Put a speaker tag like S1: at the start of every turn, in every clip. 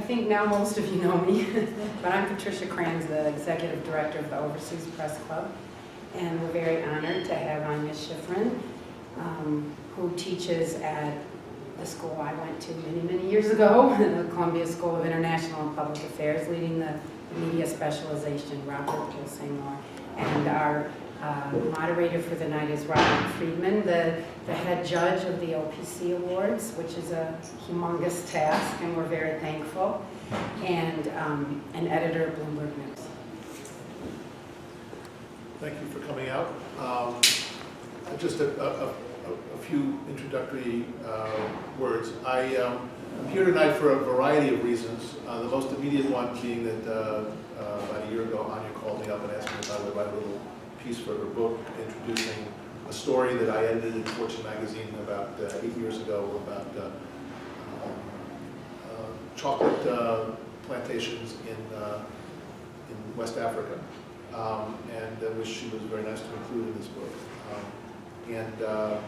S1: think now most of you know me, but I'm Patricia Kranz, the Executive Director of the Overseas Press Club, and we're very honored to have Anya Schiffrin, who teaches at the school I went to many, many years ago, the Columbia School of International and Public Affairs, leading the media specialization, Robert Gilsingmore. And our moderator for the night is Robert Friedman, the head judge of the OPC Awards, which is a humongous task, and we're very thankful, and an editor of Bloomberg News.
S2: Thank you for coming out. Just a few introductory words. I'm here tonight for a variety of reasons. The most immediate one being that about a year ago, Anya called me up and asked me if I would write a little piece for her book introducing a story that I edited in Fortune magazine about 8 years ago about chocolate plantations in West Africa, and which she was very nice to include in this book.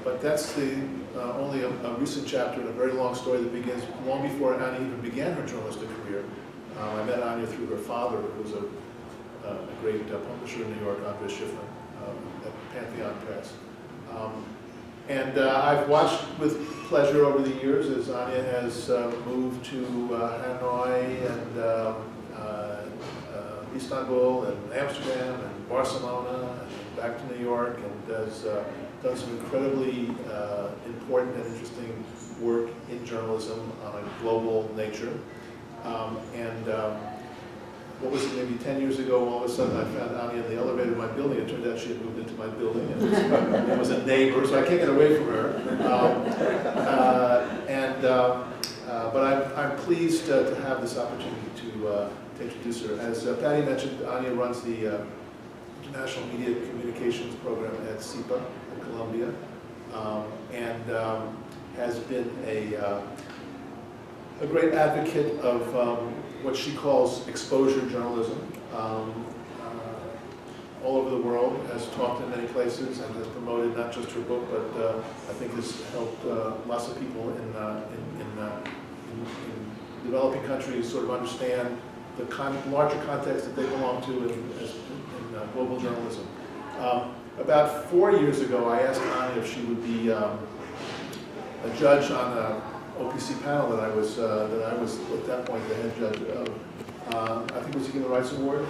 S2: But that's only a recent chapter in a very long story that begins long before Anya even began her journalistic career. I met Anya through her father, who was a great publisher in New York, Anya Schiffrin, at Pantheon Press. I've watched with pleasure over the years as Anya has moved to Hanoi and Istanbul and Amsterdam and Barcelona and back to New York, and has done some incredibly important and interesting work in journalism on a global nature. What was it, maybe 10 years ago, all of a sudden I found Anya in the elevator of my building. It turned out she had moved into my building, and it was a neighbor, so I can't get away from her. But I'm pleased to have this opportunity to introduce her. As Patty mentioned, Anya runs the International Media Communications Program at CIPA at Columbia, and has been a great advocate of what she calls exposure journalism all over the world, has talked in many places, and has promoted not just her book, but I think has helped lots of people in developing countries sort of understand the larger context that they belong to in global journalism. About 4 years ago, I asked Anya if she would be a judge on the OPC panel that I was at that point the head judge of. I think it was the Human Rights Award,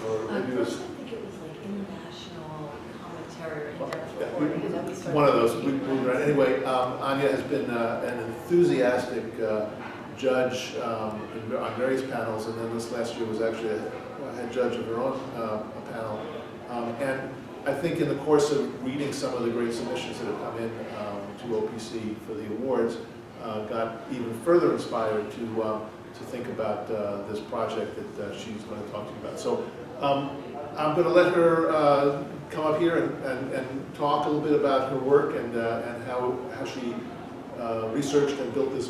S2: or maybe it was.
S3: I think it was like international commentary or in-depth reporting. Is that we started
S2: One of those. Anyway, Anya has been an enthusiastic judge on various panels, and then this last year was actually a head judge of her own panel. And I think in the course of reading some of the great submissions that have come in to OPC for the awards, got even further inspired to think about this project that she's going to talk to you about. So I'm going to let her come up here and talk a little bit about her work and how she researched and built this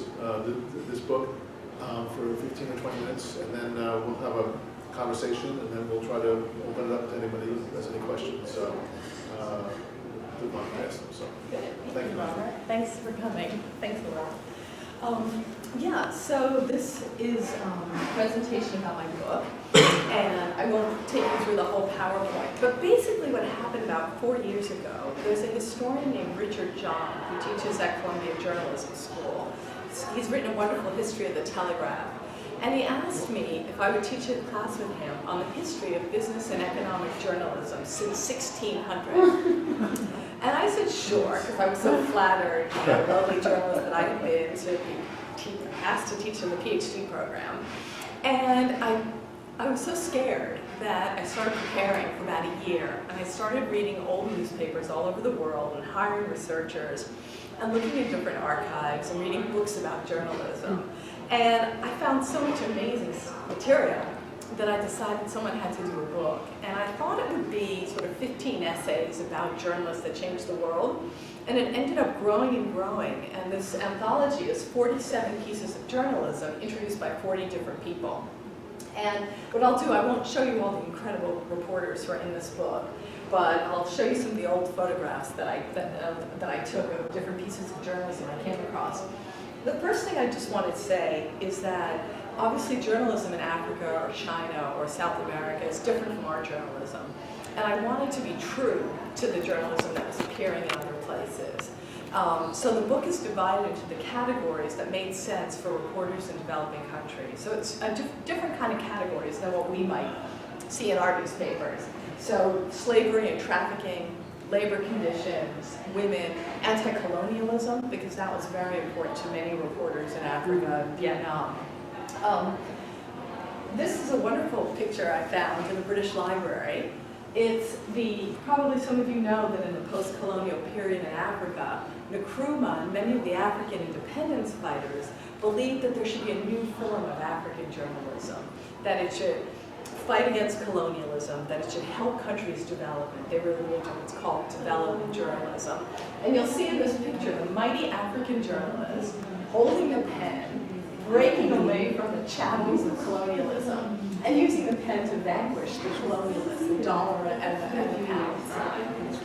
S2: book for 15 or 20 minutes, and then we'll have a conversation, and then we'll try to open it up to anybody who has any questions. Good luck to ask them. So,
S3: Thank you, Robert. Thanks for coming. Thanks a lot. Yeah, so this is a presentation about my book, and I won't take you through the whole PowerPoint, but basically what happened about 4 years ago, there's a historian named Richard John who teaches at Columbia Journalism School. He's written a wonderful history of the Telegraph, and he asked me if I would teach a class with him on the history of business and economic journalism since 1600. And I said sure, because I was so flattered, lowly journalist that I had been to be asked to teach in the PhD program. And I was so scared that I started preparing for about a year, and I started reading old newspapers all over the world and hiring researchers and looking at different archives and reading books about journalism. And I found so much amazing material that I decided someone had to do a book. And I thought it would be sort of 15 essays about journalists that changed the world. And it ended up growing and growing. And this anthology is 47 pieces of journalism introduced by 40 different people. And what I'll do, I won't show you all the incredible reporters who are in this book, but I'll show you some of the old photographs that I took of different pieces of journalism I came across. The first thing I just want to say is that obviously journalism in Africa or China or South America is different from our journalism. And I wanted to be true to the journalism that was appearing in other places. So the book is divided into the categories that made sense for reporters in developing countries. So it's a different kind of categories than what we might see in our newspapers. So slavery and trafficking, labor conditions, women, anti-colonialism, because that was very important to many reporters in Africa and Vietnam. This is a wonderful picture I found in the British Library. It's probably some of you know that in the post-colonial period in Africa, Nkrumah and many of the African independence fighters believed that there should be a new form of African journalism, that it should fight against colonialism, that it should help countries' development. They really looked at what's called development journalism. And you'll see in this picture the mighty African journalist holding a pen, breaking away from the chattels of colonialism, and using the pen to vanquish the colonialists, the dollar and the pound sign.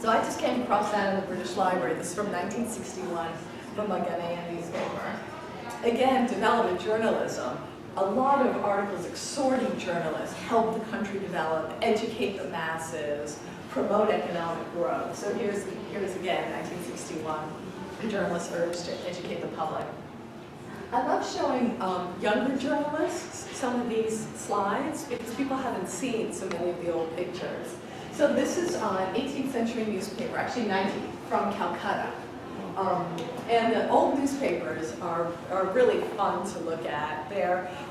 S3: So I just came across that in the British Library. This is from 1961 from a Ghanaian newspaper. Again, development journalism. A lot of articles exhorting journalists, help the country develop, educate the masses, promote economic growth. So here's again, 1961, journalists urged to educate the public. I love showing younger journalists some of these slides because people haven't seen so many of the old pictures. So this is an 18th century newspaper, actually 19th, from Calcutta. And the old newspapers are really fun to look at.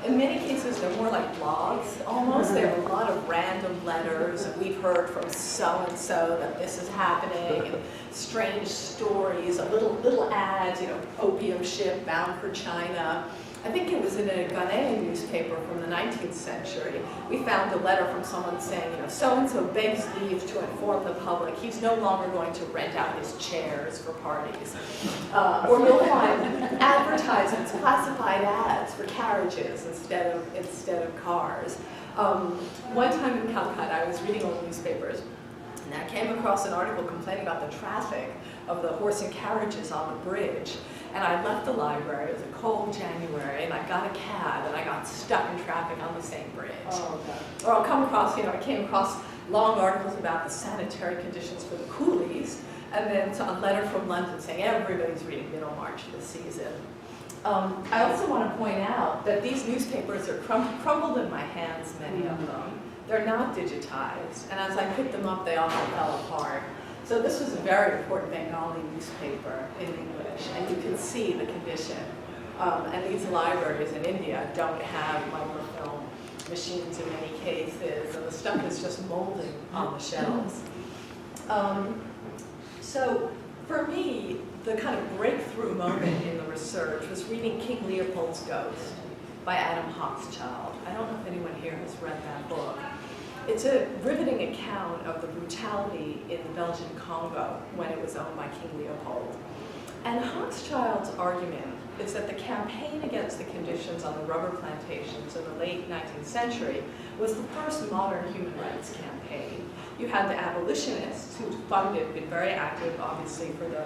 S3: In many cases, they're more like blogs almost. They have a lot of random letters, and we've heard from so-and-so that this is happening, and strange stories, little ads, opium ship bound for China. I think it was in a Ghanaian newspaper from the 19th century. We found a letter from someone saying, so-and-so begs leave to inform the public he's no longer going to rent out his chairs for parties. Or you'll find advertisements, classified ads for carriages instead of cars. One time in Calcutta, I was reading old newspapers, and I came across an article complaining about the traffic of the horse and carriages on the bridge. And I left the library, it was a cold January, and I got a cab, and I got stuck in traffic on the same bridge. Oh, okay. Or I'll come across, I came across long articles about the sanitary conditions for the coolies, and then a letter from London saying everybody's reading Middlemarch this season. I also want to point out that these newspapers are crumbled in my hands, many of them. They're not digitized, and as I picked them up, they often fell apart. So this was a very important Bengali newspaper in English, and you can see the condition. And these libraries in India don't have microfilm machines in many cases, and the stuff is just molding on the shelves. So for me, the kind of breakthrough moment in the research was reading King Leopold's Ghost by Adam Hochschild. I don't know if anyone here has read that book. It's a riveting account of the brutality in the Belgian Congo when it was owned by King Leopold. And Hochschild's argument is that the campaign against the conditions on the rubber plantations in the late 19th century was the first modern human rights campaign. You had the abolitionists who been very active, obviously, for the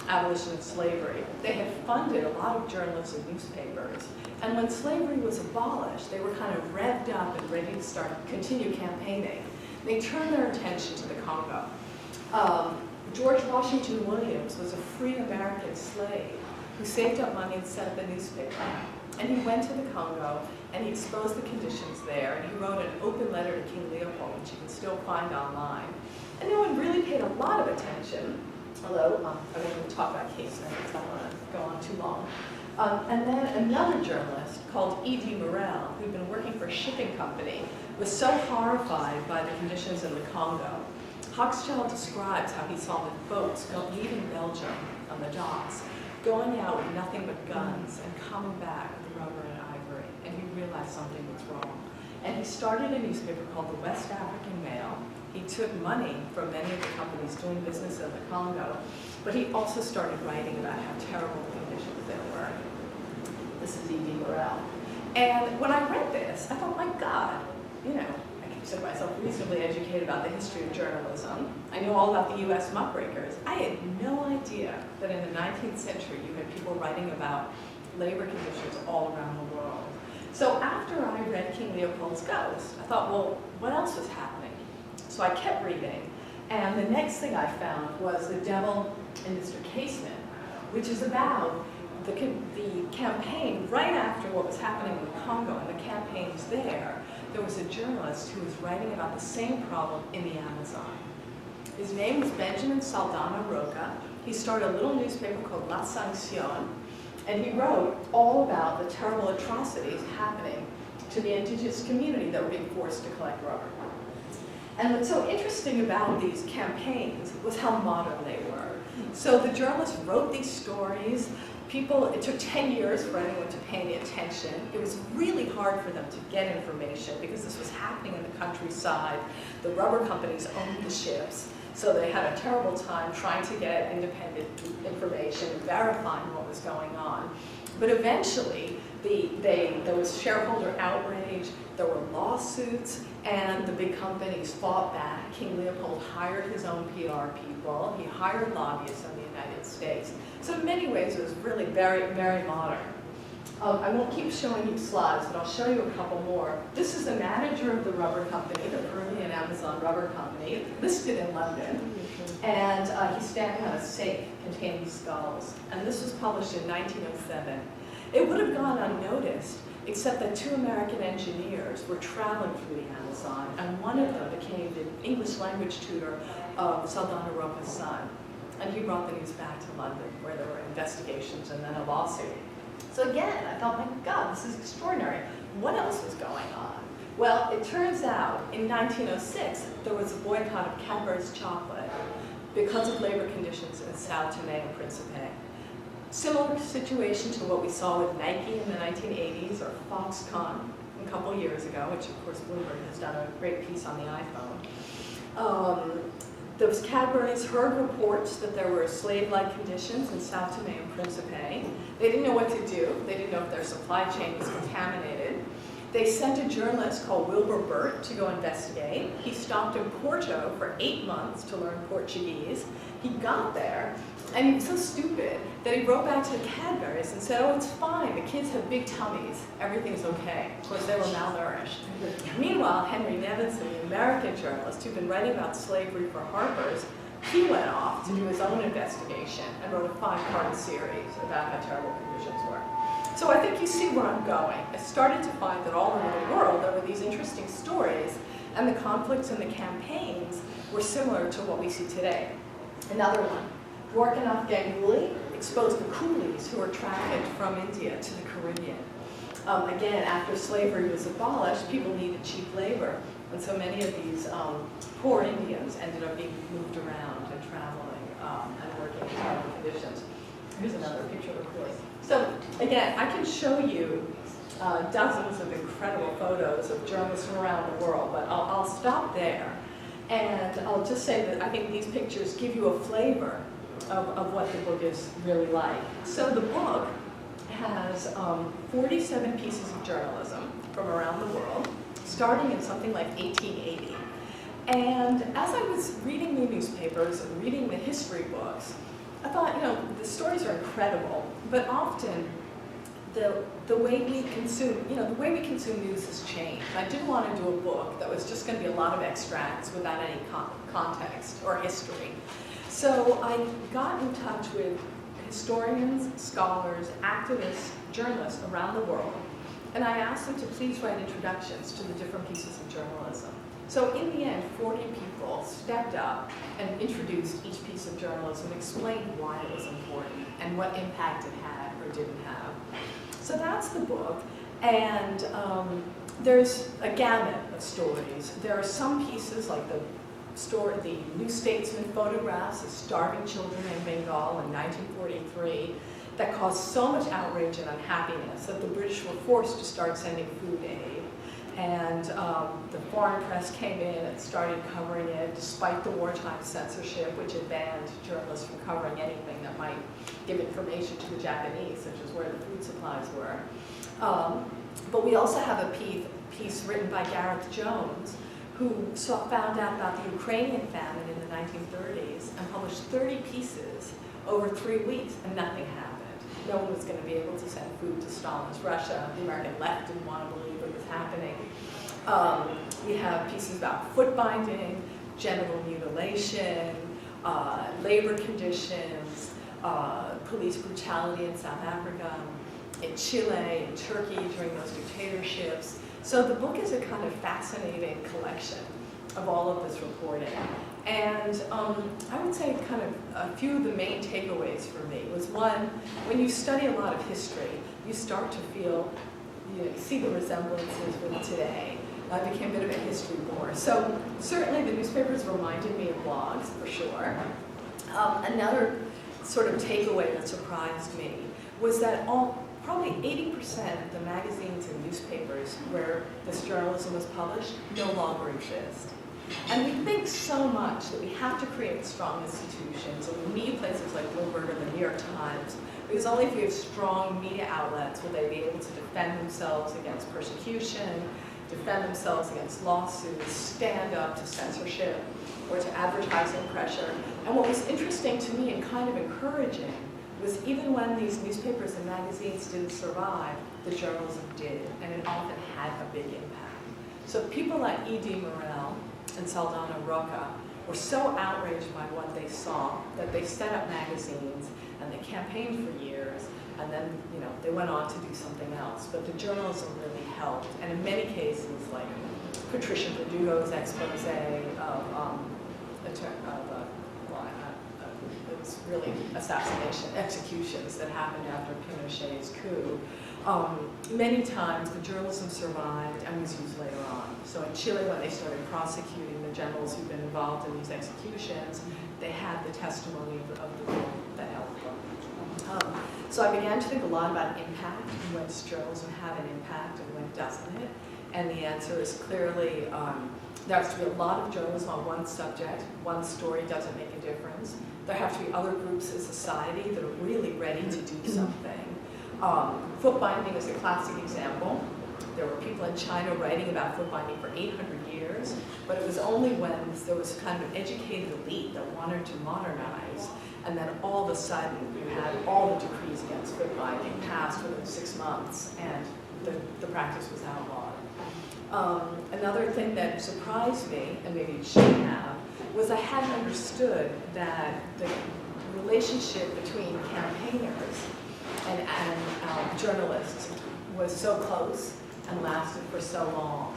S3: abolition of slavery. They had funded a lot of journalists and newspapers. And when slavery was abolished, they were kind of revved up and ready to continue campaigning. They turned their attention to the Congo. George Washington Williams was a free American slave who saved up money and set up a newspaper. And he went to the Congo and he exposed the conditions there, and he wrote an open letter to King Leopold, which you can still find online. And no one really paid a lot of attention, although I won't even talk about case numbers, I don't want to go on too long. And then another journalist called E.D. Morel, who'd been working for a shipping company, was so horrified by the conditions in the Congo. Hochschild describes how he saw the boats leaving Belgium on the docks, going out with nothing but guns and coming back with rubber and ivory, and he realized something was wrong. And he started a newspaper called the West African Mail. He took money from many of the companies doing business in the Congo, but he also started writing about how terrible the conditions there were. This is E.D. Morel. And when I read this, I thought, my God, I consider myself reasonably educated about the history of journalism. I knew all about the U.S. muckrakers. I had no idea that in the 19th century you had people writing about labor conditions all around the world. So after I read King Leopold's Ghost, I thought, well, what else was happening? So I kept reading, and the next thing I found was The Devil in Mr. Casement, which is about the campaign right after what was happening in Congo and the campaigns there. There was a journalist who was writing about the same problem in the Amazon. His name was Benjamin Saldana Roca. He started a little newspaper called La Sanction, and he wrote all about the terrible atrocities happening to the indigenous community that were being forced to collect rubber. And what's so interesting about these campaigns was how modern they were. So the journalists wrote these stories. It took 10 years for anyone to pay any attention. It was really hard for them to get information because this was happening in the countryside. The rubber companies owned the ships, so they had a terrible time trying to get independent information, verifying what was going on. But eventually, there was shareholder outrage, there were lawsuits, and the big companies fought back. King Leopold hired his own PR people. He hired lobbyists in the United States. So in many ways, it was really very, very modern. I won't keep showing you slides, but I'll show you a couple more. This is the manager of the rubber company, the Peruvian Amazon Rubber Company, listed in London. And he's standing on a safe containing skulls. And this was published in 1907. It would have gone unnoticed, except that 2 American engineers were traveling through the Amazon, and one of them became the English language tutor of Saldana Roca's son. And he brought the news back to London, where there were investigations and then a lawsuit. So again, I thought, my God, this is extraordinary. What else was going on? Well, it turns out, in 1906, there was a boycott of Cadbury's chocolate because of labor conditions in Sao Tome and Principe. Similar situation to what we saw with Nike in the 1980s or Foxconn a couple years ago, which of course Bloomberg has done a great piece on the iPhone. Those Cadbury's heard reports that there were slave-like conditions in Sao Tome and Principe. They didn't know what to do. They didn't know if their supply chain was contaminated. They sent a journalist called Wilbur Burt to go investigate. He stopped in Porto for 8 months to learn Portuguese. He got there, and he was so stupid that he wrote back to the Cadburys and said, oh, it's fine, the kids have big tummies, everything's okay. Of course, they were malnourished. Meanwhile, Henry Nevinson, the American journalist who'd been writing about slavery for Harper's, he went off to do his own investigation and wrote a 5-part series about how terrible conditions were. So I think you see where I'm going. I started to find that all over the world there were these interesting stories, and the conflicts and the campaigns were similar to what we see today. Another one, Dwarkanath Ganguly exposed the coolies who were trafficked from India to the Caribbean. Again, after slavery was abolished, people needed cheap labor, and so many of these poor Indians ended up being moved around and traveling and working in terrible conditions. Here's another picture of the coolies. So again, I can show you dozens of incredible photos of journalists from around the world, but I'll stop there. And I'll just say that I think these pictures give you a flavor of what the book is really like. So the book has 47 pieces of journalism from around the world, starting in something like 1880. And as I was reading the newspapers and reading the history books, I thought, the stories are incredible, but often the way we consume, the way we consume news has changed. I didn't want to do a book that was just going to be a lot of extracts without any context or history. So I got in touch with historians, scholars, activists, journalists around the world, and I asked them to please write introductions to the different pieces of journalism. So in the end, 40 people stepped up and introduced each piece of journalism, explained why it was important and what impact it had or didn't have. So that's the book, and there's a gamut of stories. There are some pieces like the New Statesman photographs of starving children in Bengal in 1943 that caused so much outrage and unhappiness that the British were forced to start sending food aid. And the foreign press came in and started covering it, despite the wartime censorship, which had banned journalists from covering anything that might give information to the Japanese, such as where the food supplies were. But we also have a piece written by Gareth Jones, who found out about the Ukrainian famine in the 1930s and published 30 pieces over 3 weeks, and nothing happened. no one was going to be able to send food to Stalin's Russia. The American left didn't want to believe it was happening. We have pieces about foot binding, genital mutilation, labor conditions, police brutality in South Africa, in Chile, in Turkey during those dictatorships. So the book is a kind of fascinating collection of all of this reporting. And I would say kind of a few of the main takeaways for me was, one, when you study a lot of history, you start to feel, see the resemblances with today. I became a bit of a history bore. So certainly the newspapers reminded me of blogs, for sure. Another sort of takeaway that surprised me was that probably 80% of the magazines and newspapers where this journalism was published no longer exist. And we think so much that we have to create strong institutions, and we need places like Bloomberg or the New York Times, because only if you have strong media outlets will they be able to defend themselves against persecution, defend themselves against lawsuits, stand up to censorship or to advertising pressure. And what was interesting to me and kind of encouraging was even when these newspapers and magazines didn't survive, the journalism did, and it often had a big impact. So people like E.D. Morel and Saldana Roca were so outraged by what they saw that they set up magazines and they campaigned for years, and then they went on to do something else. But the journalism really helped, and in many cases, like Patricia Verdugo's expose of it was really executions that happened after Pinochet's coup. Many times the journalism survived and was used later on. So in Chile, when they started prosecuting the generals who'd been involved in these executions, they had the testimony of the people that helped them. So I began to think a lot about impact, and when does journalism have an impact and when doesn't it? And the answer is clearly there has to be a lot of journalism on one subject. One story doesn't make a difference. There have to be other groups in society that are really ready to do something. Foot binding is a classic example. There were people in China writing about foot binding for 800 years, but it was only when there was kind of an educated elite that wanted to modernize, and then all of a sudden you had all the decrees against foot binding passed within 6 months, and the practice was outlawed. Another thing that surprised me, and maybe it should have, was I hadn't understood that the relationship between campaigners and journalists was so close and lasted for so long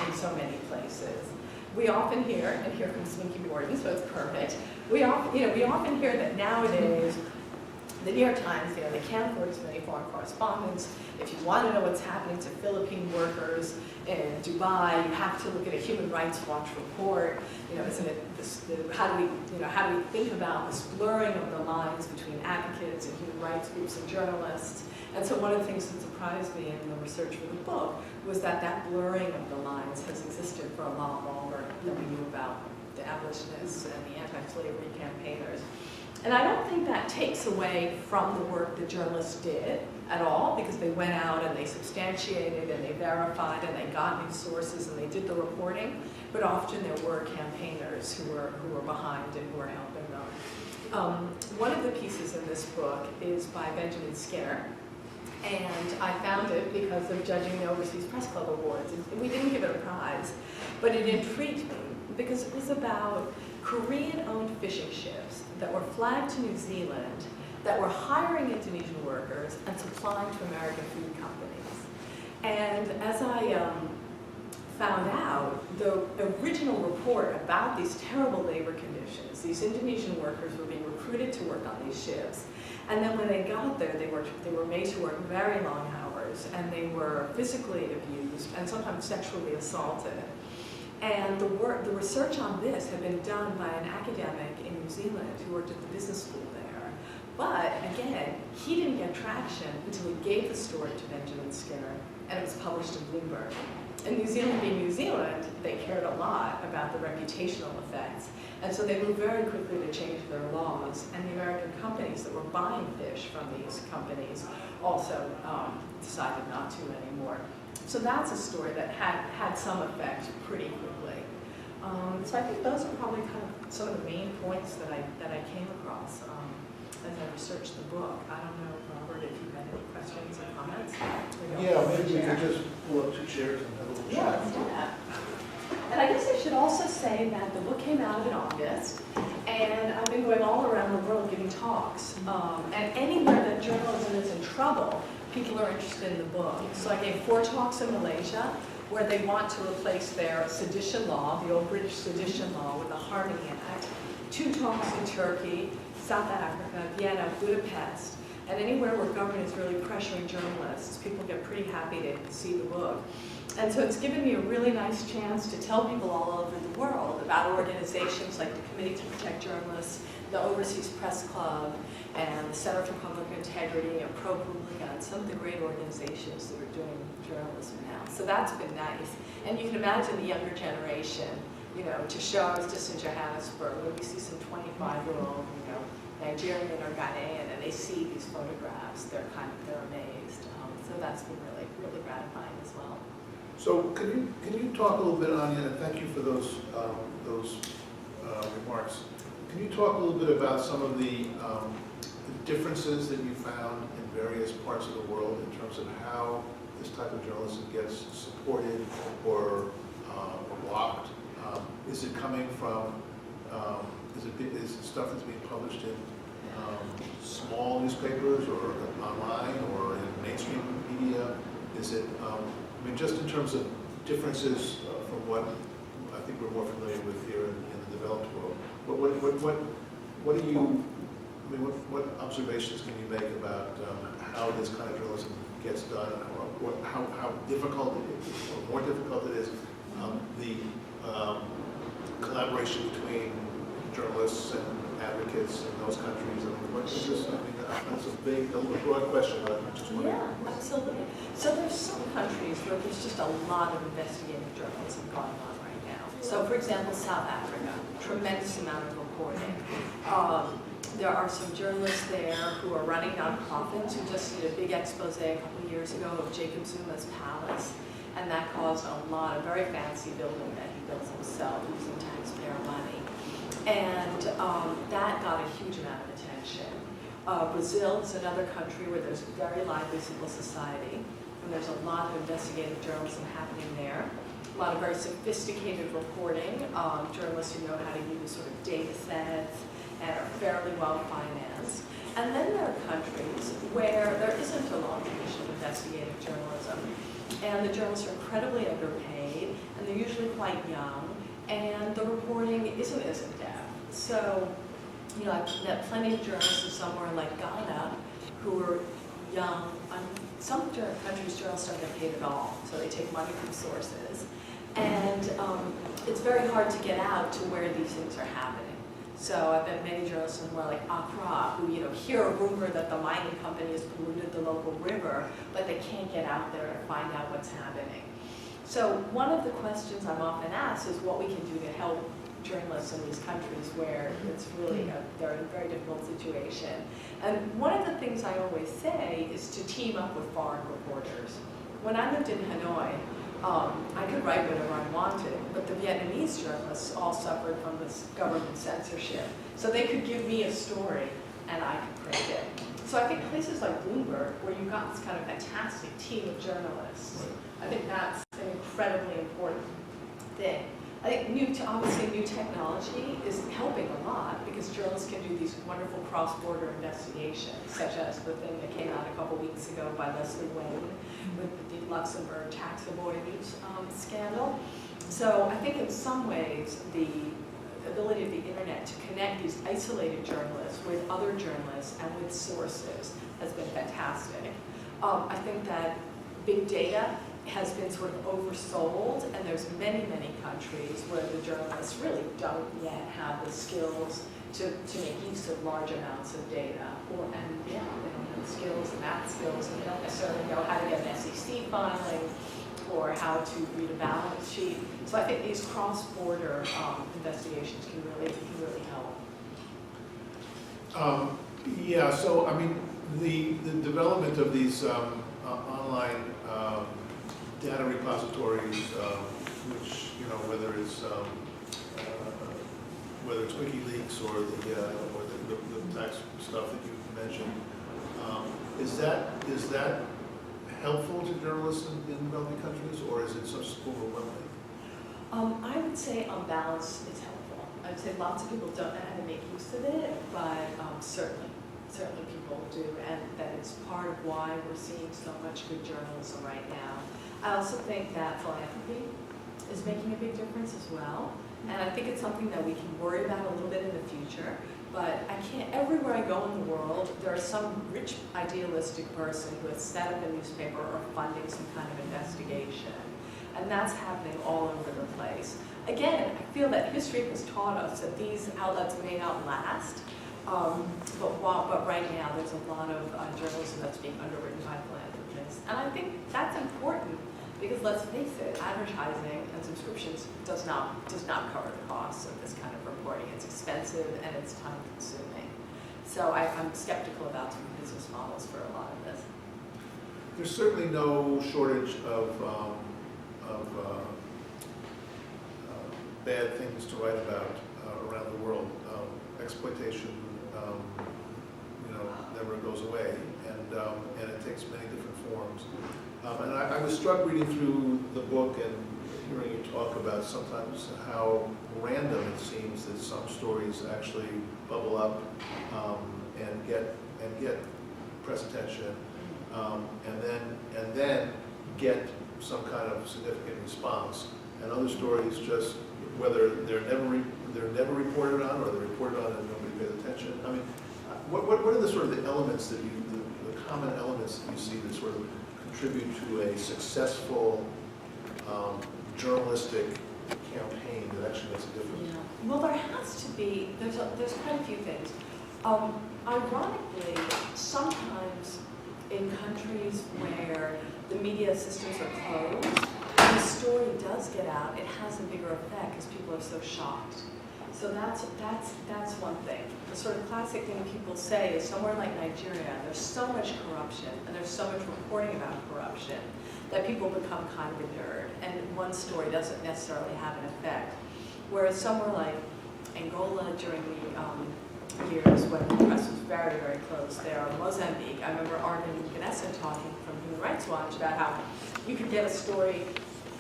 S3: in so many places. We often hear, and here comes Sminky Borden, so it's perfect. We often hear that nowadays the New York Times, they can't afford as many foreign correspondents. If you want to know what's happening to Philippine workers in Dubai, you have to look at a Human Rights Watch report. Isn't it this, how do we think about this blurring of the lines between advocates and human rights groups and journalists? And so one of the things that surprised me in the research for the book was that that blurring of the lines has existed for a lot longer than we knew about the abolitionists and the anti-slavery campaigners. And I don't think that takes away from the work the journalists did at all, because they went out and they substantiated and they verified and they got news sources and they did the reporting. But often there were campaigners who were behind and who were helping them. One of the pieces in this book is by Benjamin Skinner, and I found it because of judging the Overseas Press Club Awards. And we didn't give it a prize, but it intrigued me because it was about Korean-owned fishing ships that were flagged to New Zealand that were hiring Indonesian workers and supplying to American food companies. And as I found out, the original report about these terrible labor conditions, these Indonesian workers were being recruited to work on these ships, and then when they got there, they were made to work very long hours, and they were physically abused and sometimes sexually assaulted. And the research on this had been done by an academic in New Zealand who worked at the business school there. But again, he didn't get traction until he gave the story to Benjamin Skinner, and it was published in Bloomberg. And New Zealand being New Zealand, they cared a lot about the reputational effects. And so they moved very quickly to change their laws. And the American companies that were buying fish from these companies also decided not to anymore. So that's a story that had some effect pretty quickly. So I think those are probably kind of some of the main points that I came across. as I researched the book. I don't know, Robert, if you had any questions or comments?
S2: Yeah, maybe we could just pull up 2 chairs and have a little
S3: Yeah,
S2: chat.
S3: let's do that. And I guess I should also say that the book came out in August, and I've been going all around the world giving talks. And anywhere that journalism is in trouble, people are interested in the book. So I gave 4 talks in Malaysia, where they want to replace their sedition law, the old British sedition law, with the Harmony Act. 2 talks in Turkey, South Africa, Vienna, Budapest, and anywhere where government is really pressuring journalists, people get pretty happy to see the book. And so it's given me a really nice chance to tell people all over the world about organizations like the Committee to Protect Journalists, the Overseas Press Club, and the Center for Public Integrity, and ProPublica, and some of the great organizations that are doing journalism now. So that's been nice. And you can imagine the younger generation, you know, to show, I was just in Johannesburg, where we see some 25-year-old, you know, Nigerian or Ghanaian, and they see these photographs, they're amazed. So that's been really, really gratifying as well.
S2: So can you talk a little bit, Anya, and thank you for those remarks. Can you talk a little bit about some of the differences that you found in various parts of the world in terms of how this type of journalism gets supported or blocked? Is it coming from, is it stuff that's being published in small newspapers or online or in mainstream media? Is it, I mean, just in terms of differences from what I think we're more familiar with here in the developed world, what do you, I mean, what observations can you make about how this kind of journalism gets done, and how difficult it is, or more difficult it is, the collaboration between journalists and advocates in those countries? I mean, what is this? I mean, that's a big, a broad question, but I'm just wondering.
S3: Yeah, absolutely. So there's some countries where there's just a lot of investigative journalism going on right now. So for example, South Africa, tremendous amount of reporting. There are some journalists there who are running nonprofits who just did a big expose a couple of years ago of Jacob Zuma's palace, and that caused a lot of very fancy building that he built himself using taxpayer money. And that got a huge amount of attention. Brazil is another country where there's very lively civil society, and there's a lot of investigative journalism happening there. A lot of very sophisticated reporting, journalists who know how to use sort of data sets and are fairly well financed. And then there are countries where there isn't a long tradition of investigative journalism, and the journalists are incredibly underpaid, and they're usually quite young, and the reporting isn't as in-depth. So, you know, I've met plenty of journalists in somewhere like Ghana who are young. Some countries, journalists don't get paid at all, so they take money from sources. And it's very hard to get out to where these things are happening. So I've met many journalists somewhere like Accra who, you know, hear a rumor that the mining company has polluted the local river, but they can't get out there to find out what's happening. So one of the questions I'm often asked is what we can do to help journalists in these countries where it's really they're in a very difficult situation. And one of the things I always say is to team up with foreign reporters. When I lived in Hanoi, I could write whatever I wanted, but the Vietnamese journalists all suffered from this government censorship. So they could give me a story and I could print it. So I think places like Bloomberg, where you've got this kind of fantastic team of journalists, I think that's an incredibly important thing. I think obviously new technology is helping a lot because journalists can do these wonderful cross-border investigations, such as the thing that came out a couple weeks ago by Leslie Wayne with the Luxembourg tax avoidance scandal. So I think in some ways the ability of the internet to connect these isolated journalists with other journalists and with sources has been fantastic. I think that big data has been sort of oversold, and there's many, many countries where the journalists really don't yet have the skills to make use of large amounts of data. They don't have the skills, the math skills, and they don't necessarily know how to get an SEC filing or how to read a balance sheet. So I think these cross-border investigations can really help.
S2: Yeah, so I mean, the development of these online data repositories, which, you know, whether it's WikiLeaks or the the tax stuff that you mentioned. Is that helpful to journalists in wealthy countries, or is it just overwhelming?
S3: I would say on balance it's helpful. I'd say lots of people don't know how to make use of it, but certainly people do, and that it's part of why we're seeing so much good journalism right now. I also think that philanthropy is making a big difference as well, and I think it's something that we can worry about a little bit in the future, but everywhere I go in the world, there's some rich idealistic person who has set up a newspaper or funding some kind of investigation, and that's happening all over the place. Again, I feel that history has taught us that these outlets may not last, but right now there's a lot of journalism that's being underwritten by philanthropists. And I think that's important because let's face it, advertising and subscriptions does not cover the costs of this kind of reporting. It's expensive and it's time consuming. So I'm skeptical about some business models for a lot of this.
S2: There's certainly no shortage of bad things to write about around the world. Exploitation, never goes away, and it takes many different forms. And I was struck reading through the book and hearing you talk about sometimes how random it seems that some stories actually bubble up and get press attention, and then get some kind of significant response, and other stories just whether they're never reported on or they're reported on and nobody pays attention. I mean, what are the sort of the elements that the common elements that you see that sort of contribute to a successful journalistic campaign that actually makes a difference?
S3: Yeah. Well, there has to be. There's quite a few things. Ironically, sometimes in countries where the media systems are closed, when the story does get out, it has a bigger effect because people are so shocked. So that's one thing. The sort of classic thing people say is somewhere like Nigeria, there's so much corruption and there's so much reporting about corruption that people become kind of inured, and one story doesn't necessarily have an effect. Whereas somewhere like Angola during the years when the press was very, very close there, or Mozambique, I remember Armin Ganessa talking from Human Rights Watch about how you could get a story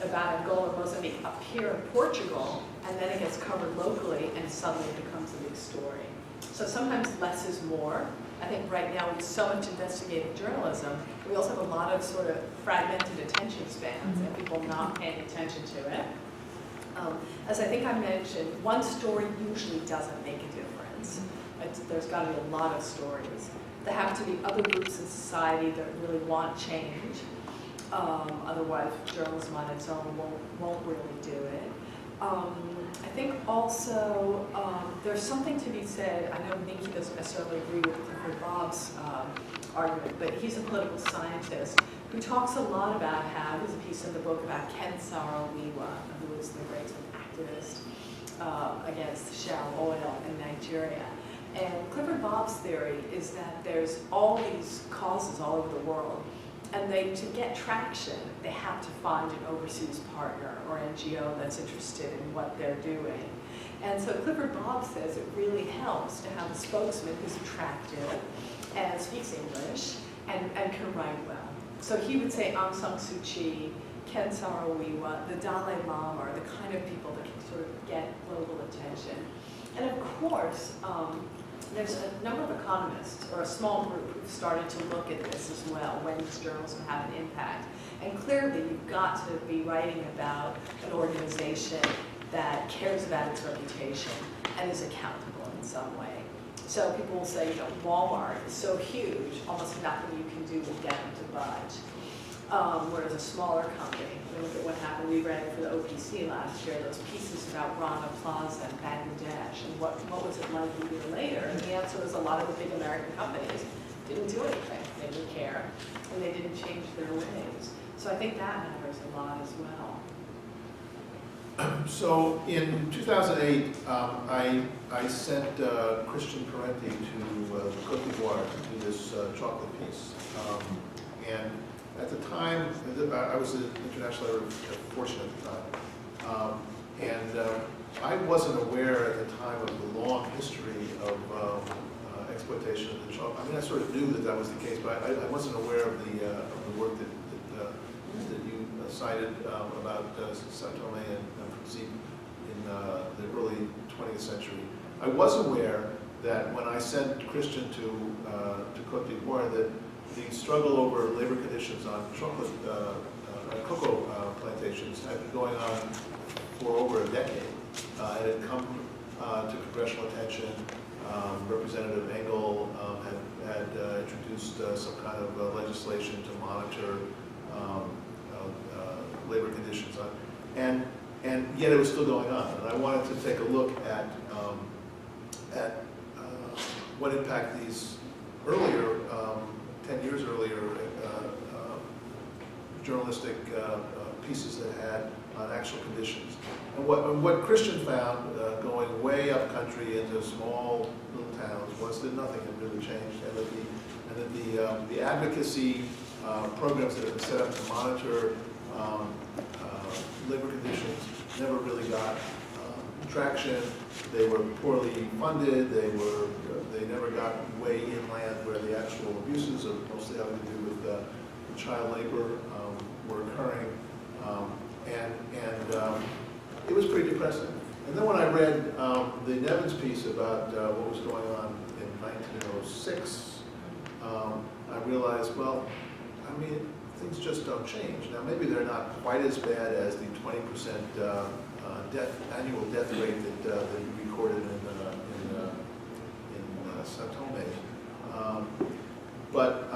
S3: about Angola or Mozambique up here in Portugal, and then it gets covered locally, and suddenly it becomes a big story. So sometimes less is more. I think right now with so much investigative journalism, we also have a lot of sort of fragmented attention spans and people not paying attention to it. As I think I mentioned, one story usually doesn't make a difference. There's got to be a lot of stories. There have to be other groups in society that really want change. Otherwise, journalism on its own won't really do it. I think also there's something to be said. I know Nikki doesn't necessarily agree with Clifford Bob's argument, but he's a political scientist who talks a lot about how, there's a piece in the book about Ken Saro-Wiwa, who was the great activist against shale oil in Nigeria. And Clifford Bob's theory is that there's all these causes all over the world, and to get traction, they have to find an overseas partner or NGO that's interested in what they're doing. And so Clifford Bob says it really helps to have a spokesman who's attractive and speaks English and can write well. So he would say Aung San Suu Kyi, Ken Saro-Wiwa, the Dalai Lama are the kind of people that can sort of get global attention. And of course, there's a number of economists, or a small group, who've started to look at this as well, when does journalism have an impact? And clearly, you've got to be writing about an organization that cares about its reputation and is accountable in some way. So people will say, Walmart is so huge, almost nothing you can do to get them to budge. Whereas a smaller company, look at what happened, we ran for the OPC last year, those pieces about Rana Plaza and Bangladesh, and what was it like a year later? And the answer was a lot of the big American companies didn't do anything, they didn't care, and they didn't change their ways. So I think that matters a lot as well.
S2: So in 2008, I sent Christian Parenti to Côte d'Ivoire to do this chocolate piece. And at the time, I was an international editor of Fortune at the time. And I wasn't aware at the time of the long history of exploitation of the child. I mean, I sort of knew that was the case, but I wasn't aware of the work that you cited about Sao Tome and Principe in the early 20th century. I was aware that when I sent Christian to Côte d'Ivoire, that the struggle over labor conditions on chocolate, cocoa plantations had been going on for over a decade. It had come to congressional attention. Representative Engel had introduced some kind of legislation to monitor labor conditions on, and yet it was still going on. And I wanted to take a look at what impact these earlier, 10 years earlier, journalistic pieces that had on actual conditions. And what Christian found, going way up country into small little towns, was that nothing had really changed, and that the advocacy programs that have been set up to monitor labor conditions never really got traction. They were poorly funded. They never got way inland where the actual abuses, of mostly having to do with child labor, were occurring, and it was pretty depressing. And then when I read the Nevins piece about what was going on in 1906, I realized, well, I mean, things just don't change. Now, maybe they're not quite as bad as the 20% annual death rate that you recorded in Sao Tome. But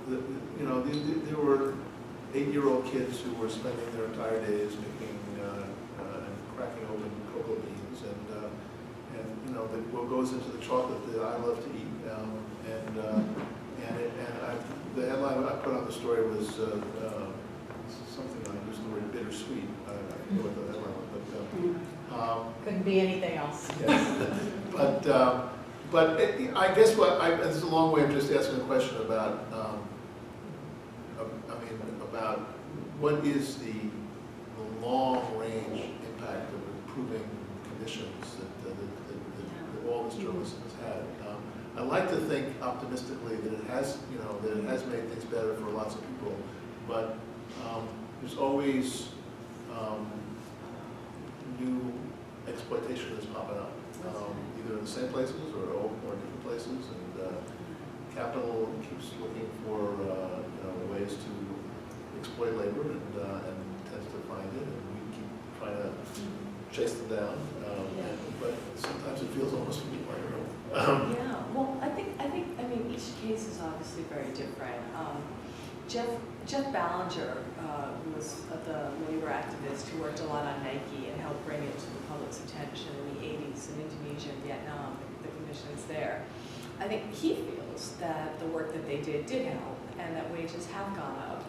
S2: there were 8-year-old kids who were spending their entire days making and cracking open cocoa beans, and what goes into the chocolate that I love to eat, the headline I put on the story was something I used the word bittersweet. I don't know what the headline was, but
S3: Couldn't be anything else.
S2: yes. But I guess this is a long way of just asking a question about. About what is the long-range impact of improving conditions that all this journalism has had. I like to think optimistically that it has, that it has made things better for lots of people, but there's always new exploitation that's popping up, either in the same places or different places, and capital keeps looking for ways to exploit labor and tends to find it, and we keep trying to chase them down. But sometimes it feels almost like
S3: Yeah. Well, I mean, each case is obviously very different. Jeff Ballinger, who was the labor activist who worked a lot on Nike and helped bring it to the public's attention in the 80s in Indonesia and Vietnam, the conditions there. I think he feels that the work that they did help, and that wages have gone up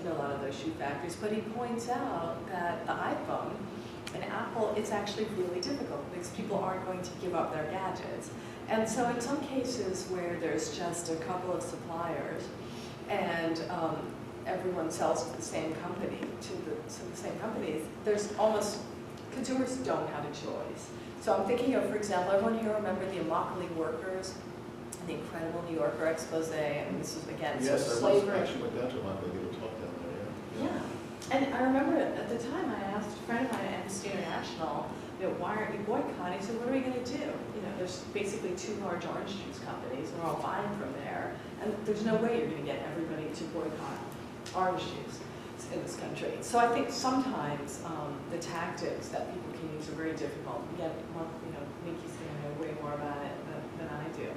S3: in a lot of those shoe factories. But he points out that the iPhone and Apple, it's actually really difficult because people aren't going to give up their gadgets. And so in some cases where there's just a couple of suppliers and everyone sells to the same company, to the same companies, there's almost, consumers don't have a choice. So I'm thinking of, for example, everyone here remember the Immokalee workers, the incredible New Yorker expose, and this was again,
S2: yes,
S3: so slavery.
S2: I actually went down to Immokalee to talk down there.
S3: Yeah. And I remember at the time I asked a friend of mine at Amnesty International, why aren't you boycotting? He said, what are we going to do? There's basically 2 large orange juice companies, and we're all buying from there, and there's no way you're going to get everybody to boycott orange juice in this country. So I think sometimes the tactics that people can use are very difficult. Again, Nikki's going to know way more about it than I do.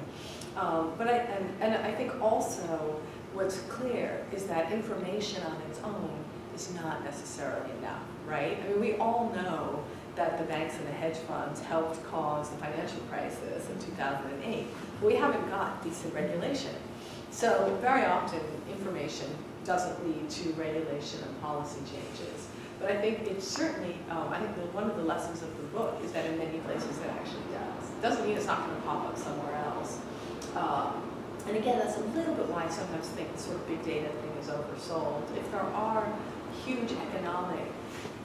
S3: But I think also what's clear is that information on its own is not necessarily enough, right? I mean, we all know that the banks and the hedge funds helped cause the financial crisis in 2008. But we haven't got decent regulation. So very often information doesn't lead to regulation and policy changes. But I think it's certainly, I think one of the lessons of the book is that in many places it actually does. It doesn't mean it's not going to pop up somewhere else. And again, that's a little bit why I sometimes think the sort of big data thing is oversold. If there are huge economic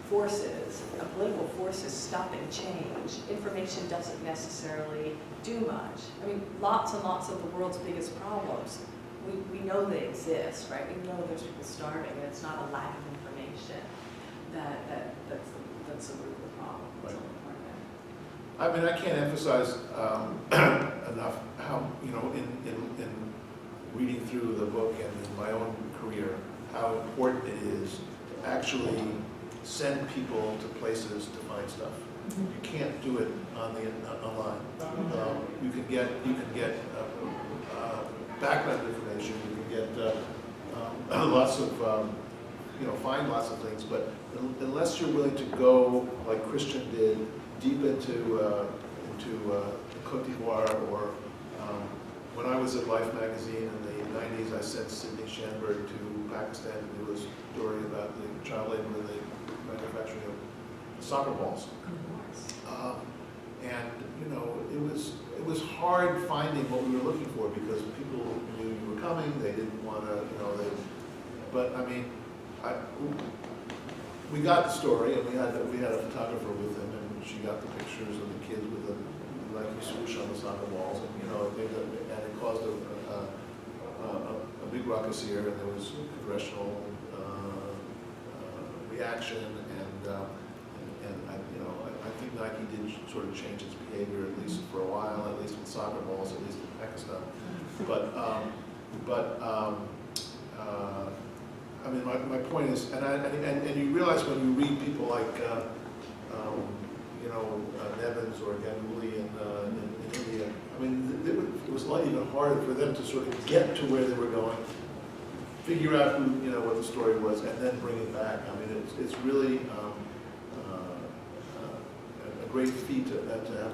S3: forces, political forces stopping change, information doesn't necessarily do much. I mean, lots and lots of the world's biggest problems, we know they exist, right? We know there's people starving, and it's not a lack of information that's the root of the problem.
S2: Right.
S3: It's important.
S2: I mean, I can't emphasize enough how, you know, in reading through the book and in my own career, how important it is to actually send people to places to find stuff.
S3: Mm-hmm.
S2: You can't do it on the online. You can get background information. You can get lots of find lots of things. But unless you're willing to go like Christian did deep into Côte d'Ivoire, or when I was at Life magazine in the 90s, I sent Sidney Schanberg to Pakistan to do a story about the child labor in the manufacturing of soccer balls. And you know, it was hard finding what we were looking for because people knew you were coming. They didn't want to, but I mean, we got the story, and we had a photographer with him, and she got the pictures of the kids with the Nike swoosh on the soccer balls, and it caused a big ruckus here, and there was congressional reaction, and I think Nike did sort of change its behavior, at least for a while, at least with soccer balls, at least in Pakistan. I mean, my point is, and you realize when you read people like Nevins or Ganguly in India, I mean, it was a lot even harder for them to sort of get to where they were going, figure out what the story was, and then bring it back. I mean, it's really a great feat to have, to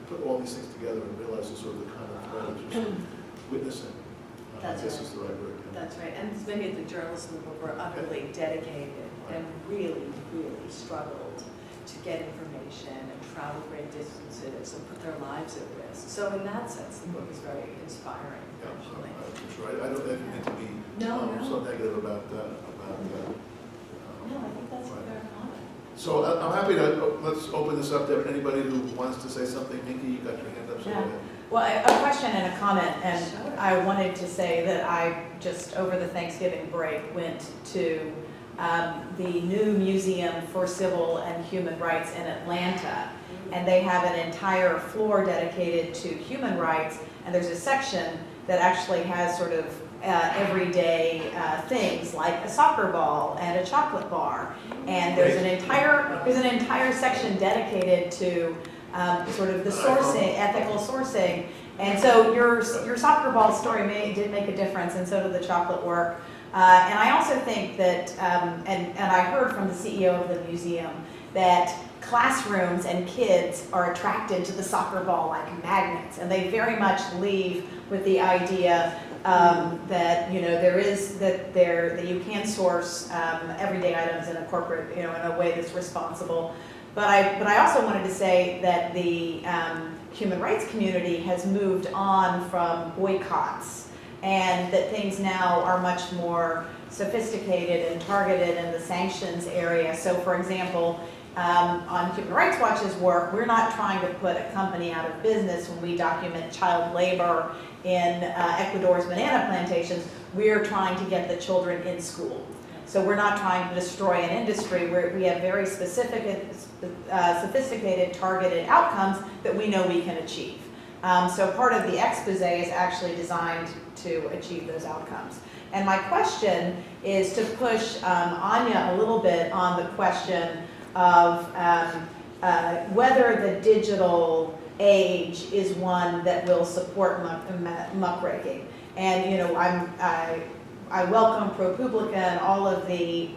S2: put all these things together and realize the sort of the kind of thread that you're witnessing.
S3: That's
S2: this
S3: right.
S2: is the right word.
S3: That's right, and many of the journalists in the book were utterly dedicated and really, really struggled to get information and travel great distances and put their lives at risk. So in that sense, the book is very inspiring,
S2: Yeah,
S3: actually.
S2: for sure. I don't mean to be
S3: No.
S2: so negative about
S3: No, I think that's a
S2: Right.
S3: fair comment.
S2: So I'm happy to, let's open this up to anybody who wants to say something. Nikki, you got your hand up. So
S4: Yeah.
S2: go ahead.
S4: Well, a question and a comment, and
S3: Sure.
S4: I wanted to say that I just, over the Thanksgiving break, went to the new Museum for Civil and Human Rights in Atlanta, and they have an entire floor dedicated to human rights, and there's a section that actually has sort of everyday things like a soccer ball and a chocolate bar, and there's an entire section dedicated to sort of the sourcing, ethical sourcing. And so your soccer ball story did make a difference, and so did the chocolate work. And I also think that, and I heard from the CEO of the museum, that classrooms and kids are attracted to the soccer ball like magnets, and they very much leave with the idea that that you can source everyday items in a corporate, in a way that's responsible. But I also wanted to say that the human rights community has moved on from boycotts, and that things now are much more sophisticated and targeted in the sanctions area. So for example, on Human Rights Watch's work, we're not trying to put a company out of business when we document child labor in Ecuador's banana plantations. We're trying to get the children in school. So we're not trying to destroy an industry where we have very specific, sophisticated, targeted outcomes that we know we can achieve. So part of the expose is actually designed to achieve those outcomes. And my question is to push Anya a little bit on the question of whether the digital age is one that will support muckraking. And I welcome ProPublica and all of the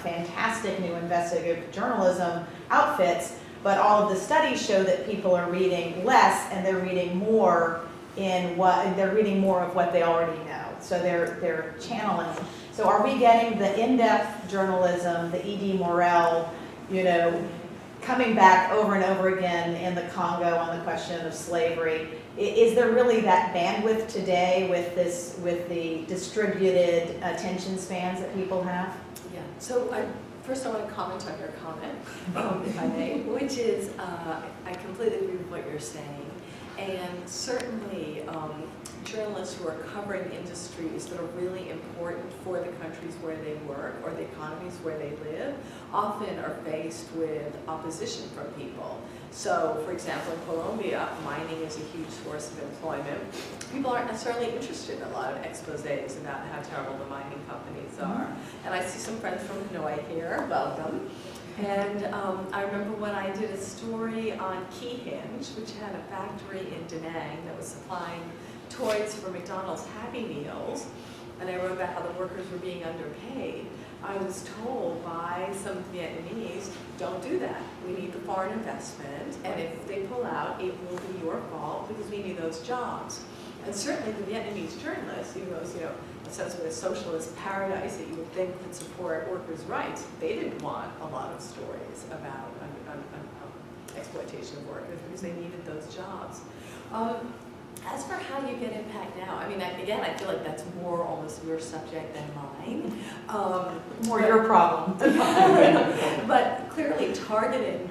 S4: fantastic new investigative journalism outfits, but all of the studies show that people are reading less, and they're reading more of what they already know. So they're channeling. So are we getting the in-depth journalism, the E.D. Morel, coming back over and over again in the Congo on the question of slavery? Is there really that bandwidth today with the distributed attention spans that people have?
S3: Yeah, so First, I want to comment on your comment, if I may, which is I completely agree with what you're saying. And certainly, journalists who are covering industries that are really important for the countries where they work or the economies where they live often are faced with opposition from people. So, for example, in Colombia, mining is a huge source of employment. People aren't necessarily interested in a lot of exposés about how terrible the mining companies are. And I see some friends from Hanoi here, welcome. And I remember when I did a story on Key Hinge, which had a factory in Da Nang that was supplying toys for McDonald's Happy Meals, and I wrote about how the workers were being underpaid. I was told by some Vietnamese, don't do that. We need the foreign investment, and if they pull out, it will be your fault because we need those jobs. And certainly the Vietnamese journalists, even those, essentially a socialist paradise that you would think would support workers' rights, they didn't want a lot of stories about exploitation of workers because they needed those jobs. As for how you get impact now, I mean, again, I feel like that's more almost your subject than mine.
S4: More your problem.
S3: But clearly targeting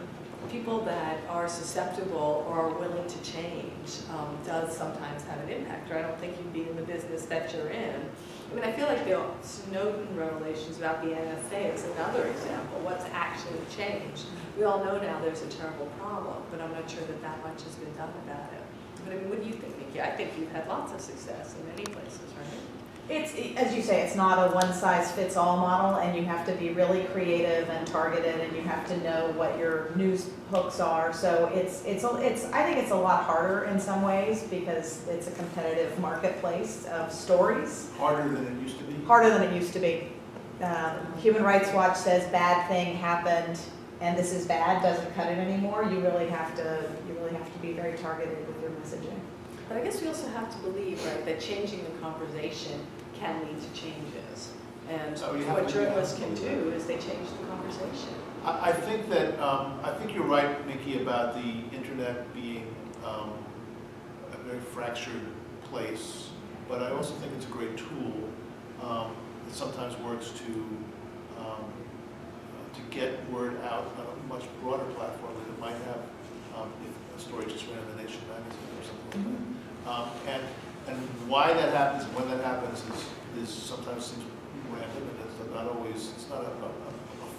S3: people that are susceptible or are willing to change does sometimes have an impact, or I don't think you'd be in the business that you're in. I mean, I feel like the Snowden revelations about the NSA is another example. What's actually changed? We all know now there's a terrible problem, but I'm not sure that that much has been done about it. But I mean, what do you think, Nikki? I think you've had lots of success in many places, right?
S4: It's, as you say, it's not a one-size-fits-all model, and you have to be really creative and targeted, and you have to know what your news hooks are. So I think it's a lot harder in some ways because it's a competitive marketplace of stories.
S2: Harder than it used to be?
S4: Harder than it used to be. Human Rights Watch says bad thing happened, and this is bad, doesn't cut it anymore. You really have to be very targeted with your messaging.
S3: But I guess we also have to believe, right, that changing the conversation can lead to changes. And what journalists can do is they change the conversation.
S2: I think that, I think you're right, Nikki, about the internet being a very fractured place, but I also think it's a great tool. It sometimes works to get word out on a much broader platform than it might have if a story just ran in the Nation magazine or something like that. And why that happens and when that happens is sometimes seems random, and it's not always, it's not a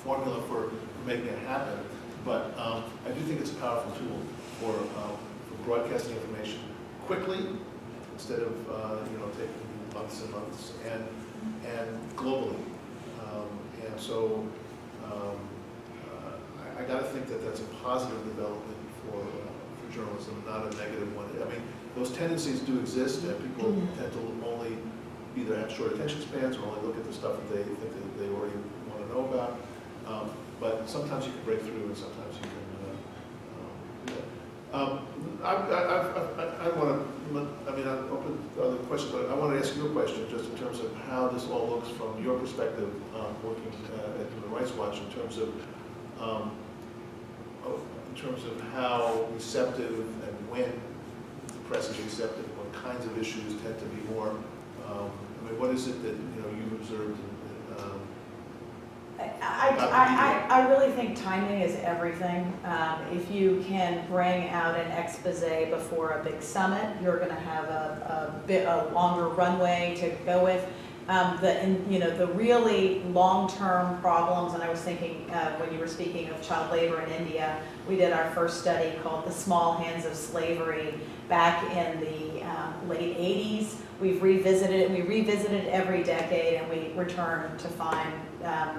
S2: formula for making it happen. But I do think it's a powerful tool for broadcasting information quickly instead of taking months and months, and globally. And so I got to think that that's a positive development for journalism, not a negative one. I mean, those tendencies do exist, and people tend to only either have short attention spans or only look at the stuff that they think that they already want to know about. But sometimes you can break through, and sometimes you can do that. I want to, I mean, I'm open to other questions, but I want to ask you a question just in terms of how this all looks from your perspective, working at Human Rights Watch, in terms of how receptive and when the press is receptive, what kinds of issues tend to be more. I mean, what is it that you've observed?
S4: I really think timing is everything. If you can bring out an expose before a big summit, you're going to have a longer runway to go with. The really long-term problems, and I was thinking when you were speaking of child labor in India, we did our first study called The Small Hands of Slavery back in the late 80s. We've revisited it, and we revisit it every decade, and we return to find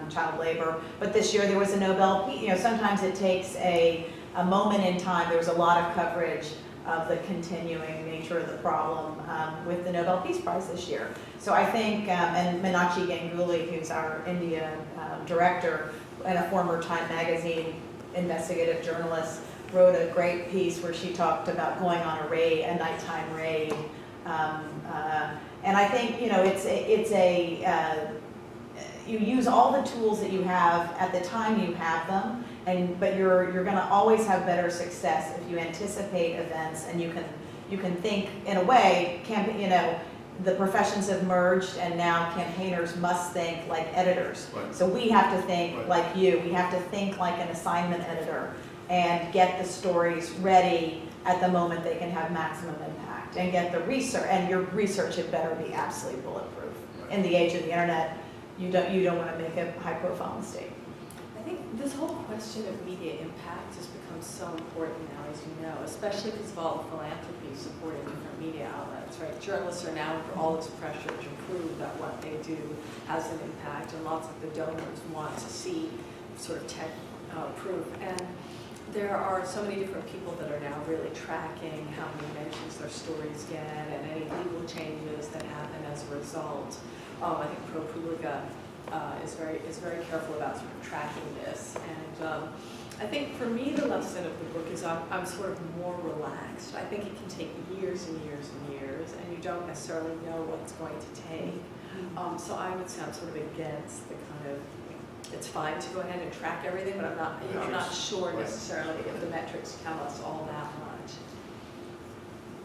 S4: child labor. But this year there was a Nobel Peace, sometimes it takes a moment in time. There was a lot of coverage of the continuing nature of the problem with the Nobel Peace Prize this year. So I think, and Meenakshi Ganguly, who's our India director and a former Time magazine investigative journalist, wrote a great piece where she talked about going on a nighttime raid. And I think, you use all the tools that you have at the time you have them, but you're going to always have better success if you anticipate events and you can think in a way, the professions have merged and now campaigners must think like editors.
S2: Right.
S4: So we have to think
S2: Right.
S4: like you, we have to think like an assignment editor and get the stories ready at the moment they can have maximum impact and get the research, and your research had better be absolutely bulletproof. In the age of the internet, you don't want to make a high profile mistake.
S3: I think this whole question of media impact has become so important now, as you know, especially because of all the philanthropy supporting different media outlets, right? Journalists are now under all this pressure to prove that what they do has an impact, and lots of the donors want to see sort of tech proof. And there are so many different people that are now really tracking how many mentions their stories get and any legal changes that happen as a result. I think ProPublica is very careful about sort of tracking this, and I think for me the lesson of the book is I'm sort of more relaxed. I think it can take years and years and years, and you don't necessarily know what it's going to take. So I would say I'm sort of against the kind of, it's fine to go ahead and track everything, but I'm not sure necessarily if the metrics tell us all that much.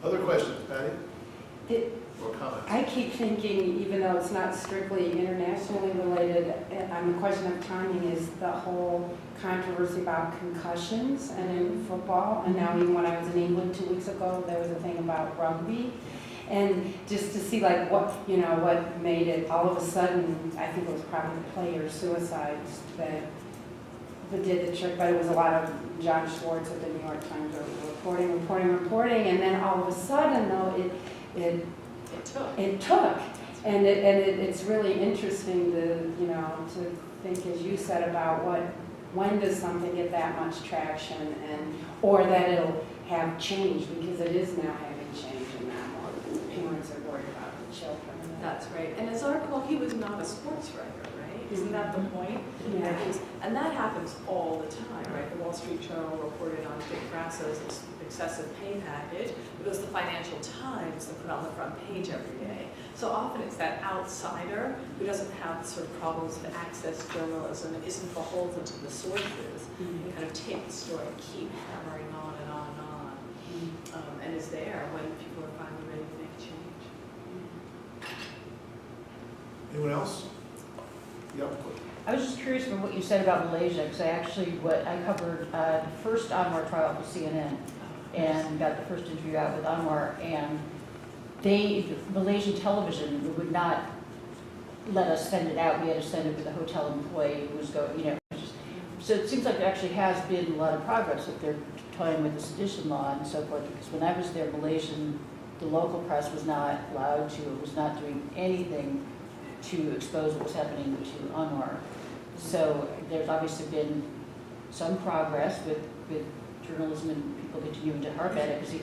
S2: Other questions, Patty? Or comments?
S1: I keep thinking, even though it's not strictly internationally related, on the question of timing is the whole controversy about concussions and in football. And now even when I was in England 2 weeks ago, there was a thing about rugby. And just to see like what made it all of a sudden, I think it was probably player suicides that did the trick, but it was a lot of John Schwartz at the New York Times reporting, and then all of a sudden though it took. And it's really interesting to think, as you said, about when does something get that much traction, or that it'll have change, because it is now having change, and now more parents are worried about the children.
S3: That's right. And as I recall, he was not a sports writer, right? Isn't that the point?
S1: Yeah.
S3: And that happens all the time, right? The Wall Street Journal reported on Dick Grasso's excessive pay package. It was the Financial Times that put on the front page every day. So often it's that outsider who doesn't have the sort of problems of access journalism and isn't beholden to the sources, and kind of take the story and keep hammering on and on and on, and is there when people are finally ready to make a change.
S2: Anyone else? Yep.
S5: I was just curious about what you said about Malaysia, because I covered the first Anwar trial for CNN and got the first interview out with Anwar, and Malaysian television would not let us send it out. We had to send it with a hotel employee who was going, so it seems like there actually has been a lot of progress that they're toying with the sedition law and so forth, because when I was there, the local press was not allowed to, was not doing anything to expose what was happening to Anwar. So there's obviously been some progress with journalism and people continuing to harp at it, because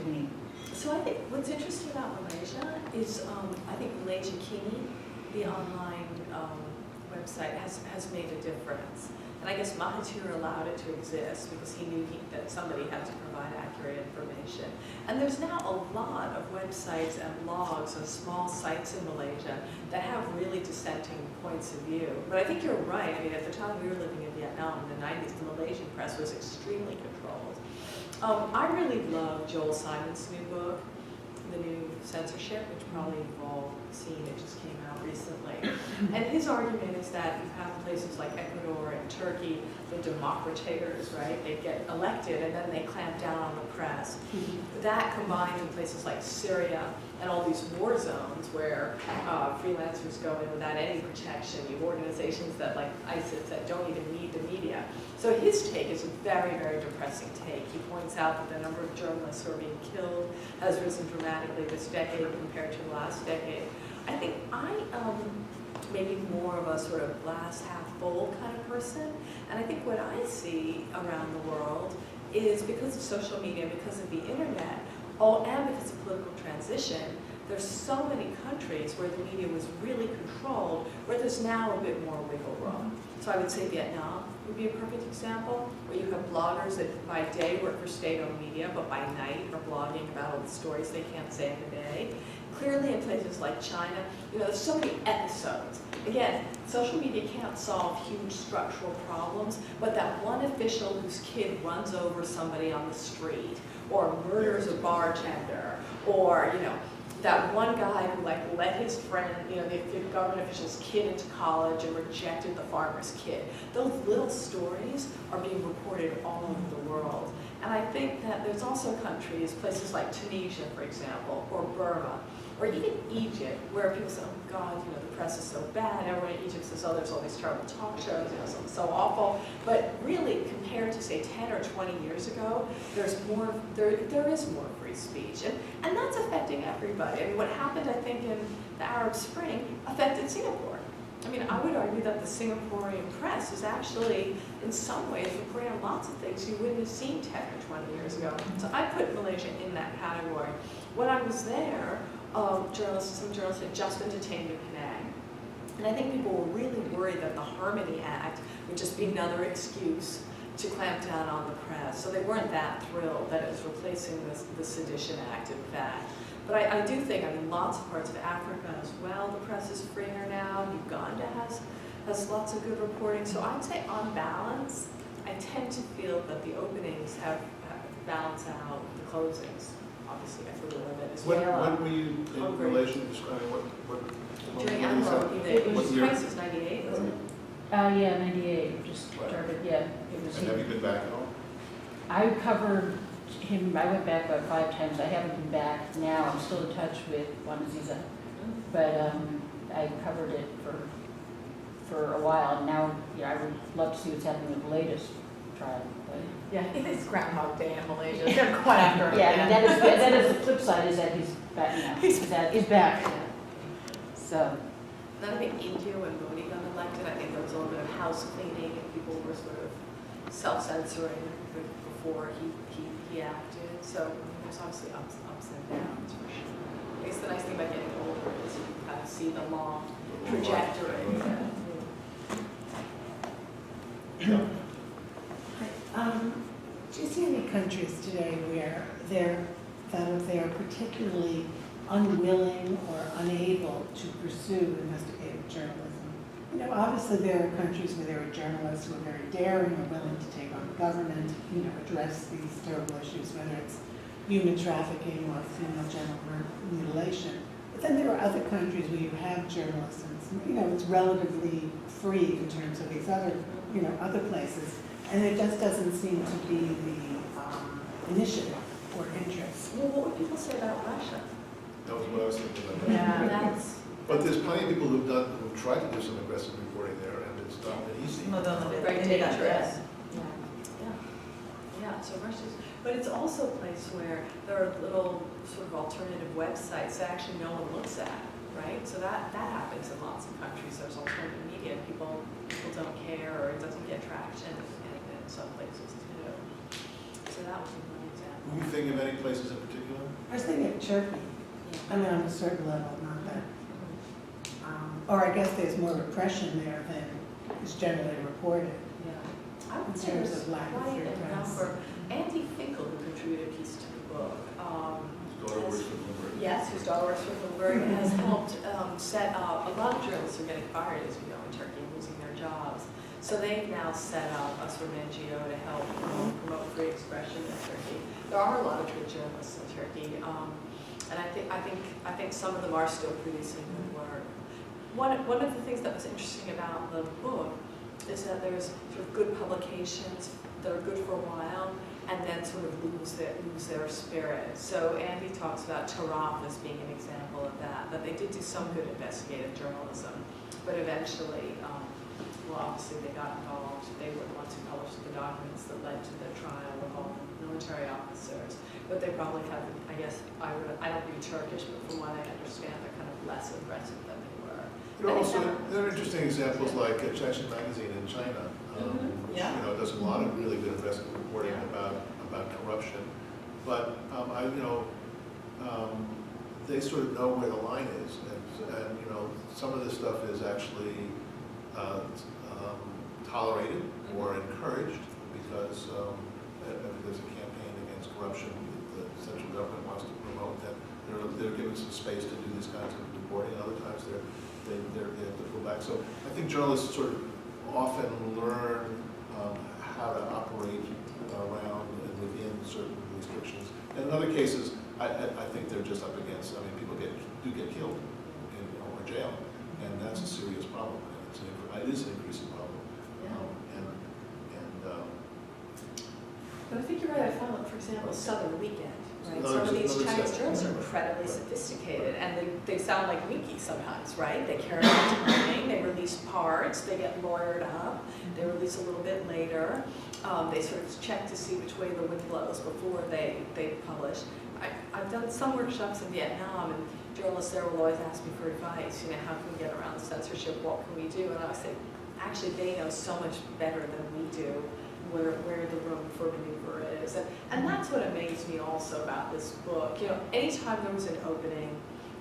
S3: So I think what's interesting about Malaysia is I think Malaysia Kini, the online website, has made a difference. And I guess Mahathir allowed it to exist because he knew that somebody had to provide accurate information. And there's now a lot of websites and blogs and small sites in Malaysia that have really dissenting points of view. But I think you're right. I mean, at the time we were living in Vietnam in the 90s, the Malaysian press was extremely controlled. I really love Joel Simon's new book, The New Censorship, which probably you've all seen. It just came out recently. And his argument is that you have places like Ecuador and Turkey, the democratators, right? They get elected and then they clamp down on the press. That combined in places like Syria and all these war zones where freelancers go in without any protection. You have organizations that, like ISIS, that don't even need the media. So his take is a very, very depressing take. He points out that the number of journalists who are being killed has risen dramatically this decade compared to the last decade. I think maybe more of a sort of glass half full kind of person. And I think what I see around the world is, because of social media, because of the internet, and because of political transition, there's so many countries where the media was really controlled, where there's now a bit more wiggle room. So I would say Vietnam would be a perfect example, where you have bloggers that by day work for state-owned media, but by night are blogging about all the stories they can't say in the day. Clearly in places like China, there's so many episodes. Again, social media can't solve huge structural problems, but that one official whose kid runs over somebody on the street, or murders a bartender, or, that one guy who like let his friend, you know, the government official's kid into college and rejected the farmer's kid. Those little stories are being reported all over the world. And I think that there's also countries, places like Tunisia, for example, or Burma, or even Egypt, where people say, oh God, you know, the press is so bad. Everyone in Egypt says, oh, there's all these terrible talk shows, you know, so awful. But really, compared to say 10 or 20 years ago, there's more, there is more free speech. And that's affecting everybody. I mean, what happened, I think, in the Arab Spring affected Singapore. I mean, I would argue that the Singaporean press is actually, in some ways, reporting on lots of things you wouldn't have seen 10 or 20 years ago. So I put Malaysia in that category. When I was there, some journalists had just been detained in Penang. And I think people were really worried that the Harmony Act would just be another excuse to clamp down on the press. So they weren't that thrilled that it was replacing the Sedition Act, in fact. But I do think, I mean, lots of parts of Africa as well, the press is freer now. Uganda has lots of good reporting. So I'd say on balance, I tend to feel that the openings have balanced out the closings. Obviously, I feel a little bit as
S2: When
S3: well.
S2: were you in relation describing what
S3: During
S2: when you said-
S3: Anwar, it
S2: what
S3: was
S2: year?
S3: crisis 98, wasn't it?
S5: Yeah, 98, just started, yeah. It was.
S2: And have you been back at all?
S5: I covered him, I went back about 5 times. I haven't been back now. I'm still in touch with Wanaziza. But I covered it for a while. And now, yeah, I would love to see what's happening with the latest trial. But
S4: Yeah, it's Groundhog Day in Malaysia. They're quite after him.
S5: yeah, and that is the flip side, is that he's back now. He's back. So,
S3: Then I think India, when Modi got elected, I think there was a little bit of house cleaning and people were sort of self-censoring before he acted. So there's obviously ups and downs for sure. I guess the nice thing about getting older is you can kind of see the long trajectory.
S2: Yeah.
S6: Do you see any countries today where they are particularly unwilling or unable to pursue investigative journalism? You know, obviously there are countries where there are journalists who are very daring or willing to take on the government, you know, address these terrible issues, whether it's human trafficking or female genital mutilation. But then there are other countries where you have journalists, and, you know, it's relatively free in terms of these other, you know, other places. And there just doesn't seem to be the initiative or interest.
S3: Well, what would people say about Russia?
S2: That was what I was thinking about.
S3: Yeah, that's.
S2: But there's plenty of people who've tried to do some aggressive reporting there, and it's not been easy.
S4: Some of them have
S3: Very
S4: ended up
S3: dangerous.
S4: dead.
S3: Yeah, so Russia's, but it's also a place where there are little sort of alternative websites that actually no one looks at, right? So that happens in lots of countries. There's alternative media, people don't care, or it doesn't get traction in some places too. So that would be one example.
S2: Were you thinking of any places in particular?
S6: I was thinking of Turkey. I mean, on a certain level, not that. Or I guess there's more repression there than is generally reported.
S3: I would
S6: In
S3: say
S6: terms
S3: there's
S6: of lack of
S3: quite
S6: free
S3: a
S6: press.
S3: number. Andy Finkel, who contributed a piece to the book,
S2: His daughter works for Bloomberg.
S3: yes, whose daughter works for Bloomberg, has helped set up, a lot of journalists are getting fired, as we know, in Turkey, and losing their jobs. So they've now set up a sort of NGO to help promote free expression in Turkey. There are a lot of good journalists in Turkey, and I think some of them are still producing good work. One of the things that was interesting about the book is that there's sort of good publications that are good for a while, and then sort of lose their spirit. So Andy talks about Taraf as being an example of that they did do some good investigative journalism, but eventually, well, obviously they got involved. They were the ones who published the documents that led to the trial of all the military officers. But they probably have, I guess, I don't read Turkish, but from what I understand, they're kind of less aggressive than they were.
S2: There are interesting examples like Chechen Magazine in China, which
S3: Yeah.
S2: you know does a lot of really good investigative reporting about corruption. But they sort of know where the line is, and you know some of this stuff is actually tolerated or encouraged because there's a campaign against corruption that the central government wants to promote. That they're given some space to do these kinds of reporting. Other times they have to pull back. So I think journalists sort of often learn how to operate around and within certain restrictions. And in other cases, I think they're just up against, I mean, people do get killed or jailed, and that's a serious problem. And it is an increasing problem.
S3: But I think you're right. I found, like, for example, Southern Weekend, right?
S2: Another-
S3: Some of these
S2: another
S3: Chinese
S2: exception.
S3: journals are incredibly sophisticated, and they sound like wiki sometimes, right? They carry on timing, they release parts, they get lawyered up, they release a little bit later. They sort of check to see which way the wind blows before they publish. I've done some workshops in Vietnam, and journalists there will always ask me for advice. How can we get around censorship? What can we do? And I say, actually, they know so much better than we do where the room for maneuver is. And that's what amazed me also about this book. Anytime there was an opening,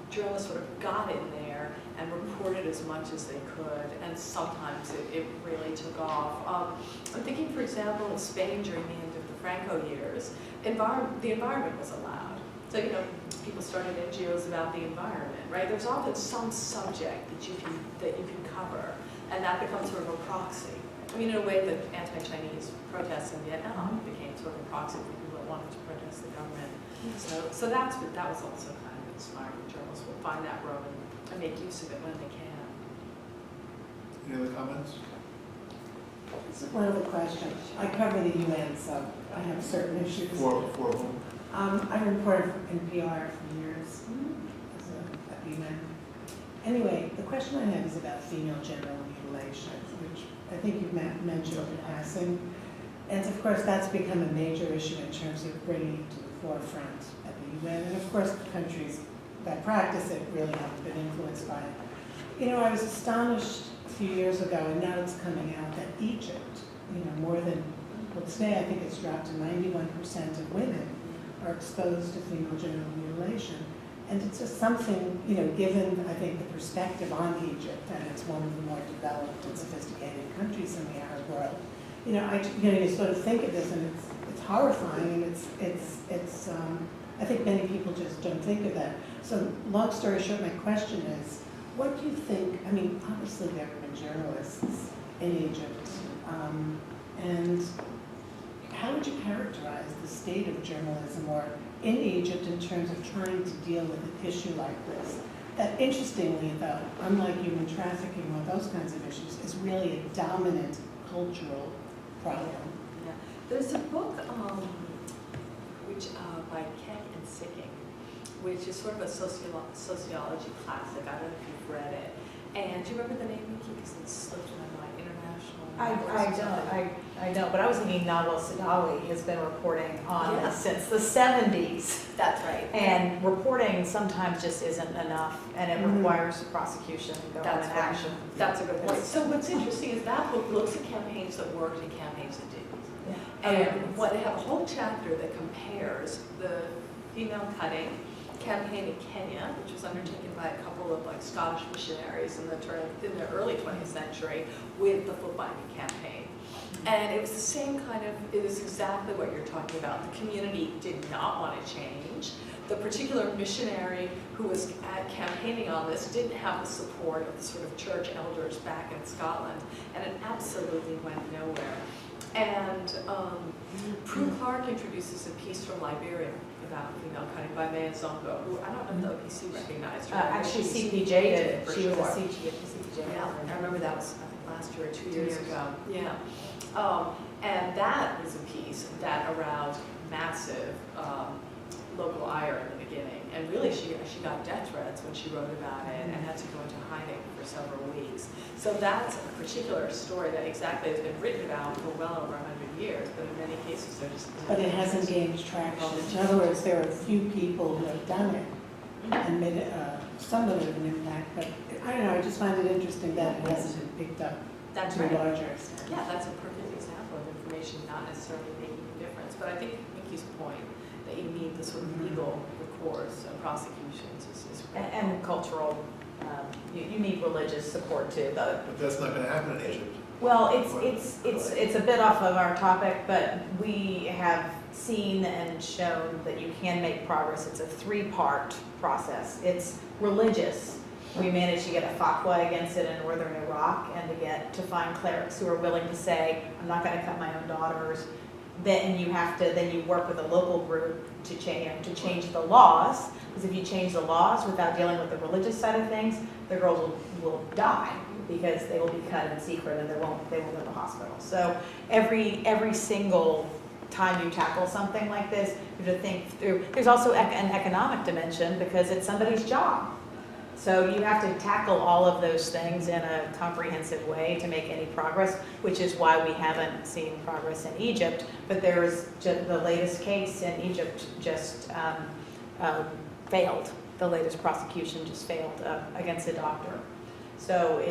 S3: journalists sort of got in there and reported as much as they could, and sometimes it really took off. I'm thinking, for example, in Spain during the end of the Franco years, the environment was allowed. So, people started NGOs about the environment, right? There's often some subject that you can cover, and that becomes sort of a proxy. In a way, the anti-Chinese protests in Vietnam became sort of a proxy for people that wanted to protest the government. So that was also kind of inspiring. Journalists will find that road and make use of it when they can.
S2: Any other comments?
S6: This is one of the questions. I cover the UN, so I have certain issues.
S2: For whom?
S6: I reported for NPR for years at the UN. Anyway, the question I have is about female genital mutilation, which I think you've mentioned in passing. And of course, that's become a major issue in terms of bringing it to the forefront at the UN. And of course, the countries that practice it really haven't been influenced by it. I was astonished a few years ago, and now it's coming out, that Egypt, more than, well, today I think it's dropped to 91% of women are exposed to female genital mutilation. And it's just something, given, I think, the perspective on Egypt, and it's one of the more developed and sophisticated countries in the Arab world. You sort of think of this, and it's horrifying, and it's I think many people just don't think of that. So, long story short, my question is, what do you think? Obviously there have been journalists in Egypt, and how would you characterize the state of journalism or in Egypt in terms of trying to deal with an issue like this? That, interestingly though, unlike human trafficking or those kinds of issues, is really a dominant cultural problem.
S3: Yeah. There's a book which by Keck and Sicking, which is sort of a sociology classic. I don't know if you've read it. And do you remember the name, Nikki? Because it slipped my mind. International.
S4: I don't, but I was thinking Nabil Sadawi has been reporting on
S3: Yeah.
S4: this since the 70s.
S3: That's right.
S4: And reporting sometimes just isn't enough, and it
S6: Mhm.
S4: requires prosecution and government
S3: That's right.
S4: action.
S3: That's a good point. So what's interesting is that book looks at campaigns that worked and campaigns that didn't. And they have a whole chapter that compares the female cutting campaign in Kenya, which was undertaken by a couple of Scottish missionaries in the early 20th century, with the foot binding campaign. And it was the same it was exactly what you're talking about. The community did not want to change. The particular missionary who was campaigning on this didn't have the support of the sort of church elders back in Scotland, and it absolutely went nowhere. And Prue Clark introduces a piece from Liberia about female cutting by Maya Zongo, who I don't know if the OPC recognized her.
S4: Actually,
S3: She's-
S4: CPJ did.
S3: For
S4: She was a
S3: sure.
S4: CPJ.
S3: Yeah, I remember that was last year or 2 years
S4: years.
S3: ago. Yeah. And that was a piece that aroused massive local ire in the beginning. And really, she got death threats when she wrote about it and had to go into hiding for several weeks. So that's a particular story that exactly has been written about for well over 100 years, but in many cases they're just...
S6: But it hasn't gained traction. In other words, there are a few people who have done it and made it somewhat of an impact, but I don't know, I just find it interesting that it hasn't been picked up
S3: That's
S6: to a
S3: right.
S6: larger extent.
S3: Yeah, that's a perfect example of information not necessarily making a difference. But I think Mickey's point that you need the sort of legal recourse and prosecutions is
S4: And cultural, you need religious support too.
S2: But that's not going to happen in Egypt.
S4: Well, it's a bit off of our topic, but we have seen and shown that you can make progress. It's a 3-part process. It's religious. We managed to get a fatwa against it in northern Iraq, and to find clerics who are willing to say, I'm not going to cut my own daughters. then you have to, then you work with a local group to change the laws. Because if you change the laws without dealing with the religious side of things, the girls will die because they will be cut in secret and they won't go to hospital. So every single time you tackle something like this, you have to think through. There's also an economic dimension because it's somebody's job. So you have to tackle all of those things in a comprehensive way to make any progress, which is why we haven't seen progress in Egypt. But there's just the latest case in Egypt just failed. The latest prosecution just failed against a doctor. So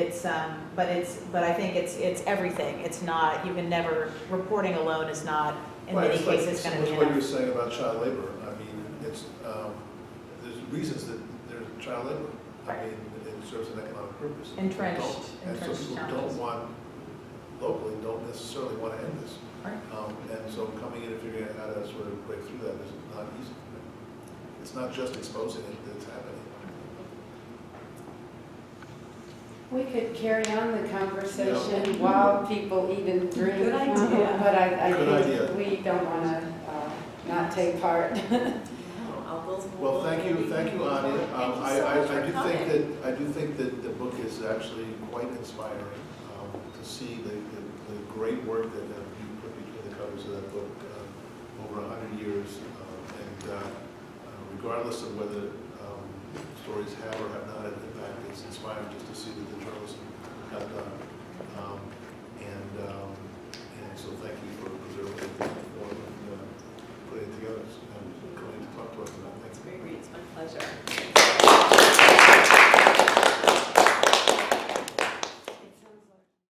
S4: but I think it's everything. It's not, you can never, reporting alone is not, in
S2: Right,
S4: many
S2: it's like
S4: cases, going to be
S2: what you were
S4: enough.
S2: saying about child labor. I mean, it's, there's reasons that there's child labor. I mean, it serves an economic purpose.
S4: Entrenched
S2: And so people
S4: challenges.
S2: don't want, locally, don't necessarily want to end this.
S4: Right.
S2: And so coming in and figuring out how to sort of break through that is not easy. It's not just exposing it, it's happening.
S1: We could carry on the conversation while people eat and drink.
S4: Good idea.
S1: But I
S2: Good
S1: think
S2: idea.
S1: we don't want to not take part.
S2: Well, thank you, Anya.
S3: Thank you so much for
S2: I do think that the book is actually quite inspiring to see the great work that you put between the covers of that book over 100 years. Regardless of whether stories have or have not had an impact, it's inspiring just to see that the journalism have done. And so thank you for preserving it, for putting it together and coming to talk to us about it.
S3: It's great, it's my pleasure.